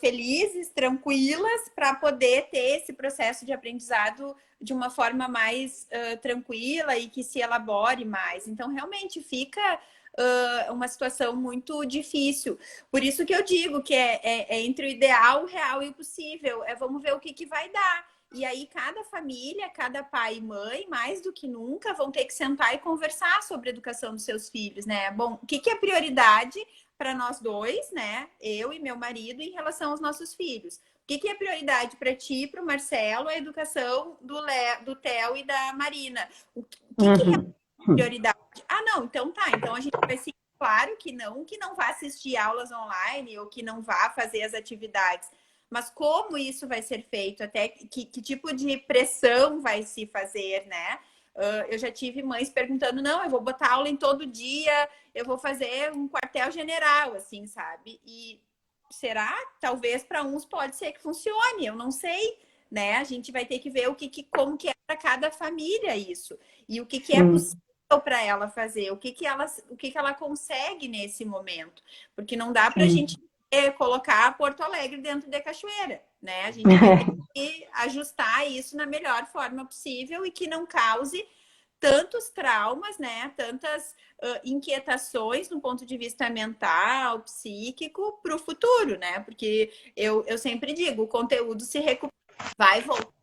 felizes, tranquilas, para poder ter esse processo de aprendizado de uma forma mais tranquila e que se elabore mais. Então, realmente fica uma situação muito difícil. Por isso que eu digo que é entre o ideal, o real e o possível. Vamos ver o que vai dar. E aí, cada família, cada pai e mãe, mais do que nunca, vão ter que sentar e conversar sobre a educação dos seus filhos, né? Bom, o que é prioridade para nós dois, né? Eu e meu marido, em relação aos nossos filhos. O que é prioridade para ti e para o Marcelo? A educação do Theo e da Marina. O que é Uhum. prioridade? Ah, não, então tá. Então a gente vai seguir, claro que não vá assistir aulas online ou que não vá fazer as atividades. Mas como isso vai ser feito? Até que tipo de pressão vai se fazer, né? Eu já tive mães perguntando, não, eu vou botar aula em todo dia, eu vou fazer um quartel-general, assim, sabe? E será? Talvez para uns pode ser que funcione, eu não sei, né? A gente vai ter que ver como que é para cada família isso e o que é Sim. possível para ela fazer, o que ela consegue nesse momento, porque não dá para a Sim. gente colocar Porto Alegre dentro de Cachoeira, né? A gente vai ter que ajustar isso na melhor forma possível e que não cause tantos traumas, né? Tantas inquietações no ponto de vista mental, psíquico para o futuro, né? Porque eu sempre digo, o conteúdo se recupera, vai voltar,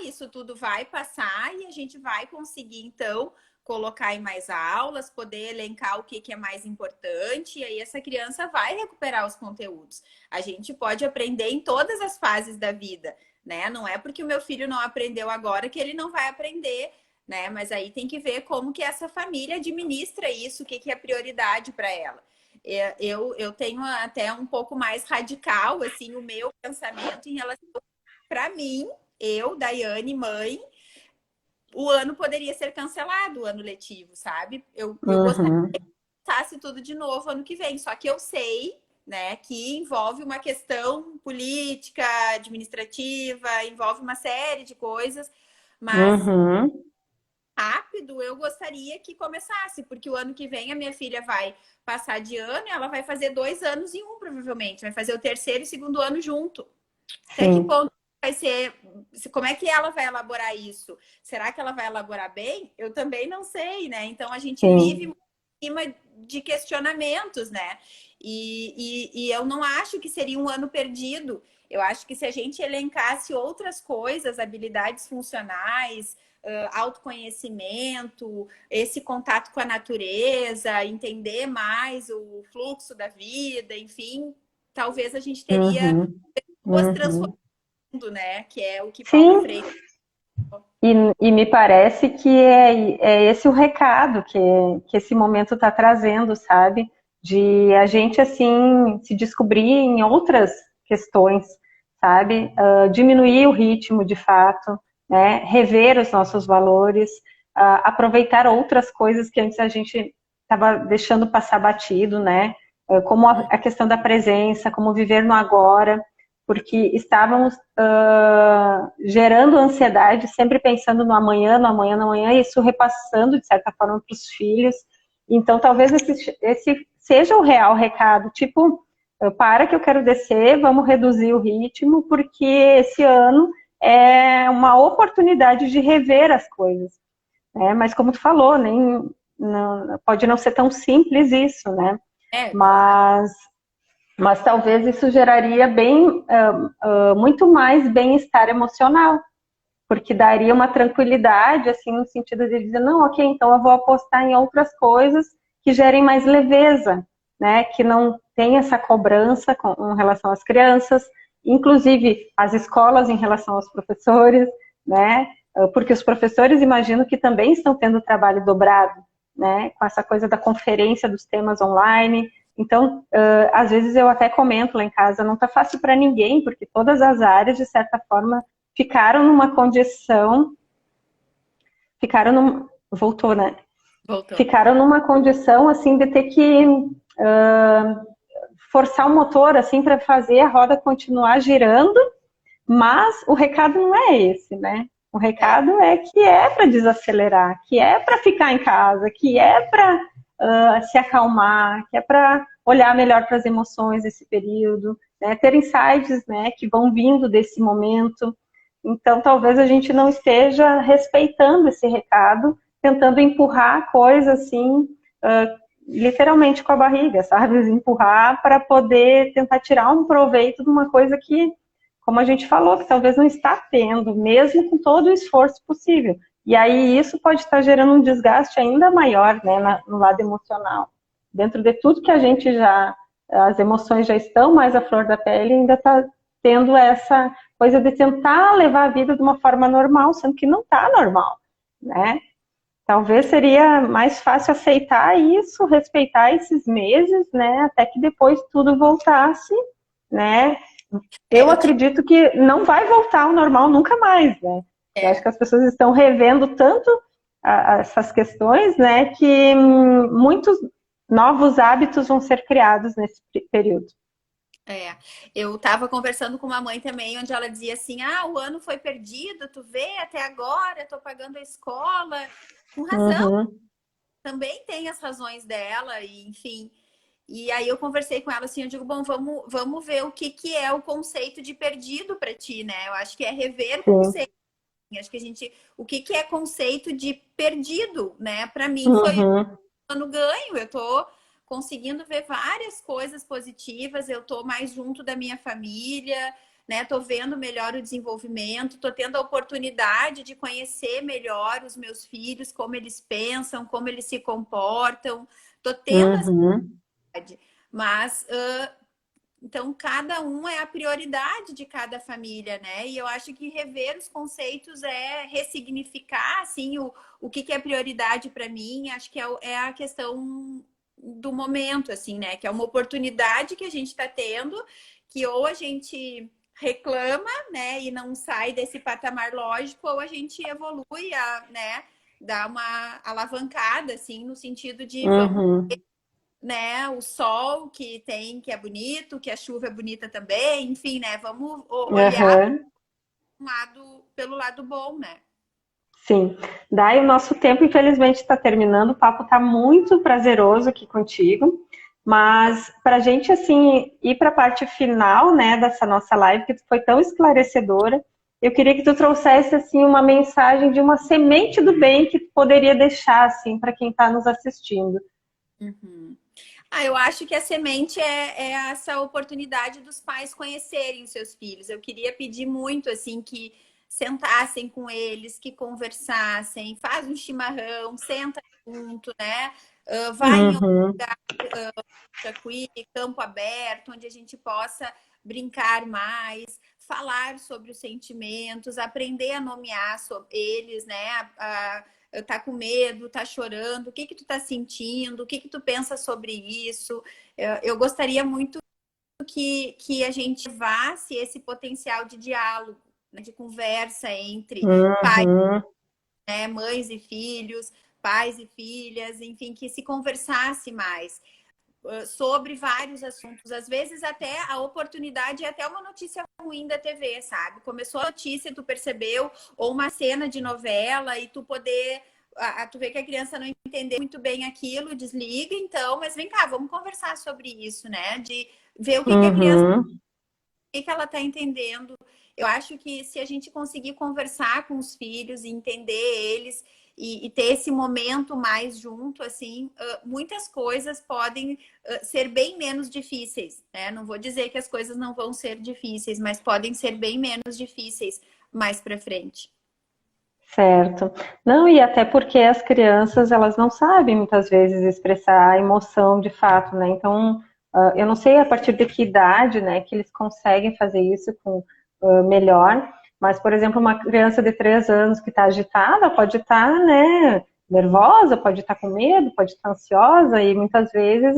isso tudo vai passar e a gente vai conseguir, então, colocar em mais aulas, poder elencar o que é mais importante, e aí essa criança vai recuperar os conteúdos. A gente pode aprender em todas as fases da vida, né? Não é porque o meu filho não aprendeu agora que ele não vai aprender, né? Mas aí tem que ver como que essa família administra isso, o que é prioridade para ela. Eu tenho até um pouco mais radical, assim, o meu pensamento em relação para mim, eu, Daiane, mãe, o ano poderia ser cancelado, o ano letivo, sabe? Eu gostaria Uhum. que passasse tudo de novo ano que vem, só que eu sei, né, que envolve uma questão política, administrativa, envolve uma série de coisas, mas Uhum. rápido eu gostaria que começasse, porque o ano que vem a minha filha vai passar de ano e ela vai fazer 2 anos em um, provavelmente, vai fazer o terceiro e segundo ano junto. Até que Sim. ponto vai ser? Como é que ela vai elaborar isso? Será que ela vai elaborar bem? Eu também não sei, né? Então a gente vive Sim. em cima de questionamentos, né? E eu não acho que seria um ano perdido. Eu acho que se a gente elencasse outras coisas, habilidades funcionais, autoconhecimento, esse contato com a natureza, entender mais o fluxo da vida, enfim, talvez a gente teria boas transformações, né? Que é o que Paulo Sim. Freire. E me parece que é esse o recado que esse momento está trazendo, sabe? De a gente, assim, se descobrir em outras questões, sabe? Diminuir o ritmo, de fato, né? Rever os nossos valores, aproveitar outras coisas que antes a gente estava deixando passar batido, né? Como a questão da presença, como viver no agora, porque estávamos gerando ansiedade, sempre pensando no amanhã, no amanhã, no amanhã, e isso repassando, de certa forma, para os filhos. Então, talvez esse seja o real recado, tipo, para que eu quero descer, vamos reduzir o ritmo, porque esse ano é uma oportunidade de rever as coisas. Né? Mas, como tu falou, pode não ser tão simples isso, né? Claro. Mas talvez isso geraria muito mais bem-estar emocional, porque daria uma tranquilidade, assim, no sentido de dizer, não, ok, então eu vou apostar em outras coisas que gerem mais leveza, né, que não tem essa cobrança com relação às crianças, inclusive as escolas em relação aos professores, né, porque os professores imagino que também estão tendo trabalho dobrado, né, com essa coisa da conferência dos temas online. Então, às vezes eu até comento lá em casa, não está fácil para ninguém, porque todas as áreas, de certa forma, ficaram numa condição, voltou, né? Voltou. Ficaram numa condição, assim, de ter que forçar o motor, assim, para fazer a roda continuar girando, mas o recado não é esse, né? O recado é que é para desacelerar, que é para ficar em casa, que é para se acalmar, que é para olhar melhor para as emoções desse período, né? Ter insights, né, que vão vindo desse momento. Então, talvez a gente não esteja respeitando esse recado, tentando empurrar a coisa assim, literalmente com a barriga, sabe? Empurrar para poder tentar tirar um proveito de uma coisa que, como a gente falou, que talvez não está tendo, mesmo com todo o esforço possível. E aí isso pode estar gerando um desgaste ainda maior, né, no lado emocional. Dentro de tudo que a gente as emoções já estão mais à flor da pele, ainda está tendo essa coisa de tentar levar a vida de uma forma normal, sendo que não está normal, né? Talvez seria mais fácil aceitar isso, respeitar esses meses, né, até que depois tudo voltasse, né? Eu acredito que não vai voltar ao normal nunca mais, né? Eu acho que as pessoas estão revendo tanto essas questões, né, que muitos novos hábitos vão ser criados nesse período. Eu estava conversando com uma mãe também, onde ela dizia assim, o ano foi perdido, tu vê, até agora, tô pagando a escola. Com razão, também tem as razões dela, e enfim. E aí eu conversei com ela assim, eu digo, bom, vamos ver o que é o conceito de perdido para ti, né? Eu acho que é rever o conceito. Acho que o que é conceito de perdido, né? Para mim foi ano ganho, eu tô conseguindo ver várias coisas positivas, eu tô mais junto da minha família, né? Tô vendo melhor o desenvolvimento, tô tendo a oportunidade de conhecer melhor os meus filhos, como eles pensam, como eles se comportam, tô tendo essa oportunidade. Mas então, cada um é a prioridade de cada família, né? E eu acho que rever os conceitos é ressignificar, assim, o que é prioridade para mim. Acho que é a questão do momento, assim, né? Que é uma oportunidade que a gente está tendo, que ou a gente reclama, né? E não sai desse patamar lógico, ou a gente evolui, né? Dá uma alavancada, assim, no sentido de vamos, né, o sol que tem, que é bonito, que a chuva é bonita também, enfim, né, vamos olhar pelo lado bom, né? Sim. Daí o nosso tempo, infelizmente, está terminando, o papo está muito prazeroso aqui contigo, mas para a gente, assim, ir para a parte final, né, dessa nossa live, que foi tão esclarecedora, eu queria que tu trouxesse, assim, uma mensagem de uma semente do bem que tu poderia deixar, assim, para quem está nos assistindo. Eu acho que a semente é essa oportunidade dos pais conhecerem os seus filhos. Eu queria pedir muito, assim, que sentassem com eles, que conversassem, faz um chimarrão, senta junto, né? Vai em Uhum, Jacuí, campo aberto, onde a gente possa brincar mais, falar sobre os sentimentos, aprender a nomear eles, né? Tá com medo, tá chorando, o que que tu tá sentindo, o que que tu pensa sobre isso. Eu gostaria muito que a gente levasse esse potencial de diálogo, né? De conversa entre pais, uhum, né? Mães e filhos, pais e filhas, enfim, que se conversasse mais sobre vários assuntos. Às vezes até a oportunidade é até uma notícia ruim da TV, sabe? Começou a notícia, tu percebeu, ou uma cena de novela e tu poder... Tu vê que a criança não entendeu muito bem aquilo, desliga então, mas vem cá, vamos conversar sobre isso, né? De ver o que a criança, uhum. o que ela está entendendo. Eu acho que se a gente conseguir conversar com os filhos e entender eles e ter esse momento mais junto, assim, muitas coisas podem ser bem menos difíceis, né? Não vou dizer que as coisas não vão ser difíceis, mas podem ser bem menos difíceis mais para frente. Certo. Não, e até porque as crianças, elas não sabem muitas vezes expressar a emoção de fato, né? Então, eu não sei a partir de que idade, né, que eles conseguem fazer isso com melhor, mas, por exemplo, uma criança de 3 anos que está agitada pode estar, né, nervosa, pode estar com medo, pode estar ansiosa, e muitas vezes,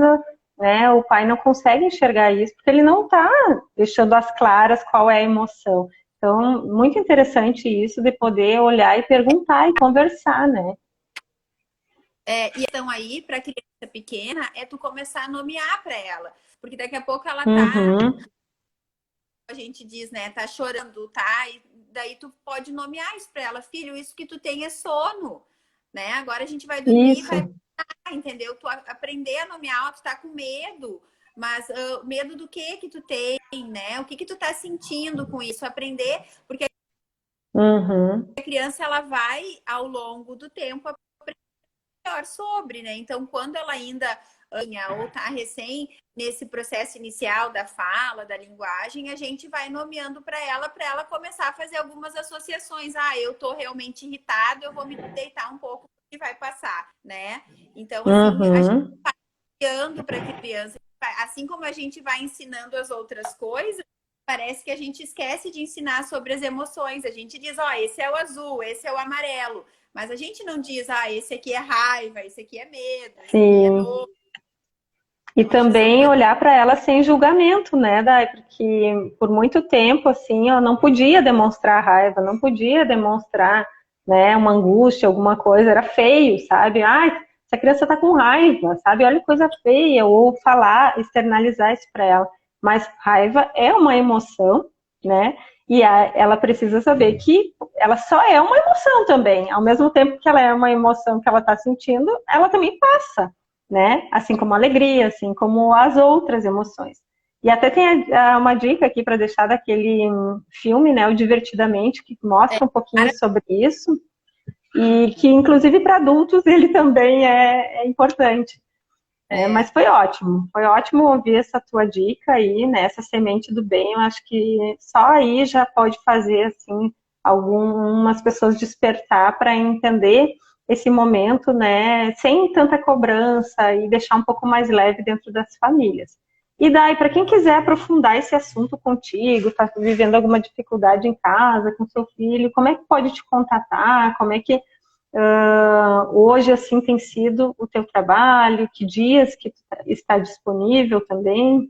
né, o pai não consegue enxergar isso porque ele não está deixando às claras qual é a emoção. Então, muito interessante isso de poder olhar e perguntar e conversar, né? E então aí, para criança pequena, é tu começar a nomear para ela, porque daqui a pouco ela tá, Uhum, a gente diz, né, tá chorando, tá? E daí tu pode nomear isso para ela, filho, isso que tu tem é sono, né? Agora a gente vai dormir, vai, isso. entendeu? Tu aprender a nomear, tu tá com medo, mas medo do que tu tem, né? O que que tu tá sentindo com isso? Aprender, porque Uhum, a criança ela vai ao longo do tempo melhor sobre, né? Então, quando ela ainda ou está recém nesse processo inicial da fala, da linguagem, a gente vai nomeando para ela começar a fazer algumas associações. Eu tô realmente irritado, eu vou me deitar um pouco e vai passar, né? Então, assim, a gente uhum, vai criando para a criança, assim como a gente vai ensinando as outras coisas, parece que a gente esquece de ensinar sobre as emoções. A gente diz, esse é o azul, esse é o amarelo. Mas a gente não diz, esse aqui é raiva, esse aqui é medo, esse aqui é sim. nojo. E Então, acho que são também coisas. olhar para ela sem julgamento, né, Dai? Porque por muito tempo, assim, eu não podia demonstrar raiva, não podia demonstrar, né, uma angústia, alguma coisa, era feio, sabe? Ai, essa criança tá com raiva, sabe? Olha que coisa feia, ou falar, externalizar isso para ela. Mas raiva é uma emoção, né? E ela precisa saber que ela só é uma emoção também. Ao mesmo tempo que ela é uma emoção que ela está sentindo, ela também passa, né? Assim como a alegria, assim como as outras emoções. E até tem uma dica aqui para deixar daquele filme, né, o Divertidamente, que mostra um pouquinho Cara, sobre isso e que, inclusive, para adultos ele também é importante. Mas foi ótimo ouvir essa tua dica aí, né, essa semente do bem. Eu acho que só aí já pode fazer assim algumas pessoas despertar para entender esse momento, né, sem tanta cobrança e deixar um pouco mais leve dentro das famílias. E daí, para quem quiser aprofundar esse assunto contigo, está vivendo alguma dificuldade em casa com seu filho, como é que pode te contatar? Como é que hoje assim tem sido o teu trabalho? Que dias que está disponível também?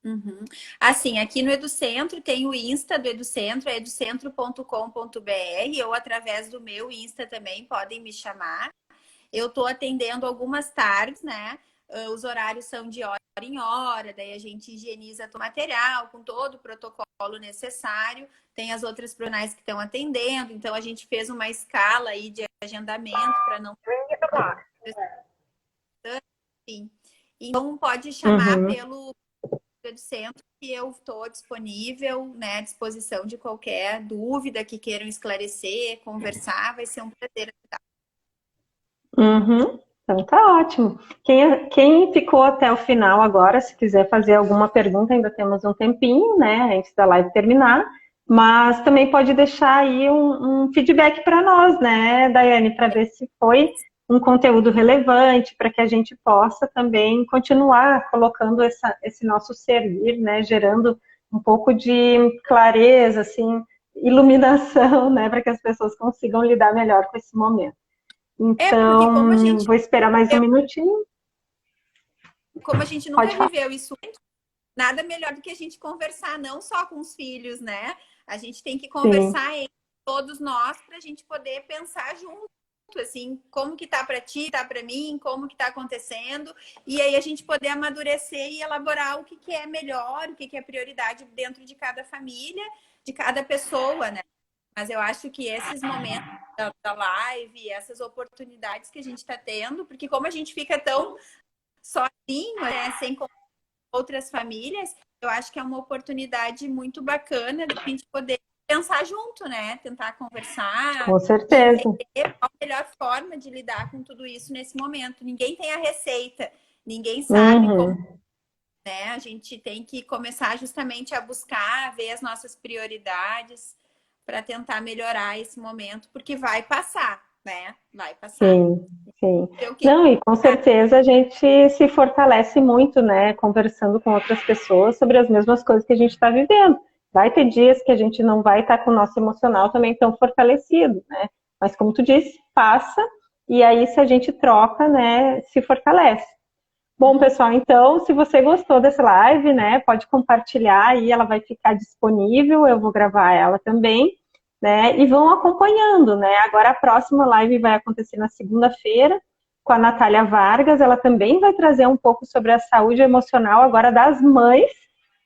uhum. Assim, aqui no Educentro tem o Insta do Educentro, é educentro.com.br, ou através do meu Insta também podem me chamar. Eu estou atendendo algumas tardes, né? Os horários são de hora em hora, daí a gente higieniza o material com todo o protocolo necessário. Tem as outras profissionais que estão atendendo, então a gente fez uma escala aí de agendamento para não. Enfim. Então pode chamar Uhum. pelo do centro que eu estou disponível, né, à disposição de qualquer dúvida que queiram esclarecer, conversar, vai ser um prazer. Uhum. Então tá ótimo. Quem ficou até o final agora, se quiser fazer alguma pergunta, ainda temos um tempinho, né, antes da live terminar, mas também pode deixar aí um feedback para nós, né, Daiane, para ver se foi um conteúdo relevante, para que a gente possa também continuar colocando esse nosso servir, né, gerando um pouco de clareza, assim, iluminação, né, para que as pessoas consigam lidar melhor com esse momento. Porque Então, vou esperar mais um minutinho. como a gente nunca Pode falar. viveu isso, nada melhor do que a gente conversar, não só com os filhos, né? A gente tem que Sim, conversar entre todos nós para a gente poder pensar junto, assim, como que tá para ti, tá para mim, como que tá acontecendo, e aí a gente poder amadurecer e elaborar o que que é melhor, o que que é prioridade dentro de cada família, de cada pessoa, né? Mas eu acho que esses momentos da live, essas oportunidades que a gente está tendo, porque como a gente fica tão sozinho, né, sem outras famílias, eu acho que é uma oportunidade muito bacana de a gente poder pensar junto, né? Tentar conversar com e certeza. entender qual a melhor forma de lidar com tudo isso nesse momento. Ninguém tem a receita, ninguém sabe como, Uhum. né? A gente tem que começar justamente a buscar, ver as nossas prioridades para tentar melhorar esse momento, porque vai passar, né? Vai passar. Sim, sim. Então, o que Não, e com certeza a gente se fortalece muito, né, conversando com outras pessoas sobre as mesmas coisas que a gente está vivendo. Vai ter dias que a gente não vai estar com o nosso emocional também tão fortalecido, né? Mas como tu disse, passa e aí se a gente troca, né, se fortalece. Bom, pessoal, então, se você gostou dessa live, né, pode compartilhar aí, ela vai ficar disponível, eu vou gravar ela também, né, e vão acompanhando, né. Agora a próxima live vai acontecer na segunda-feira, com a Natália Vargas, ela também vai trazer um pouco sobre a saúde emocional agora das mães,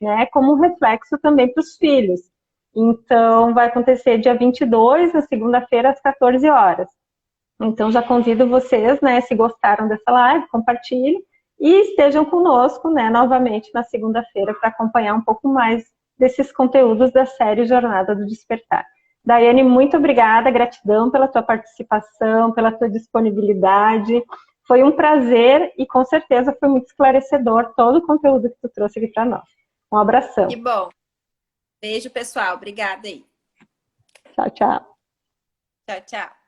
né, como um reflexo também para os filhos. Então, vai acontecer dia 22, na segunda-feira, às 14 horas. Então, já convido vocês, né, se gostaram dessa live, compartilhem e estejam conosco, né, novamente na segunda-feira para acompanhar um pouco mais desses conteúdos da série Jornada do Despertar. Daiane, muito obrigada, gratidão pela tua participação, pela tua disponibilidade. Foi um prazer e com certeza foi muito esclarecedor todo o conteúdo que tu trouxe aqui para nós. Um que abração. bom. Beijo, pessoal. Obrigada aí. Tchau, tchau. Tchau, tchau.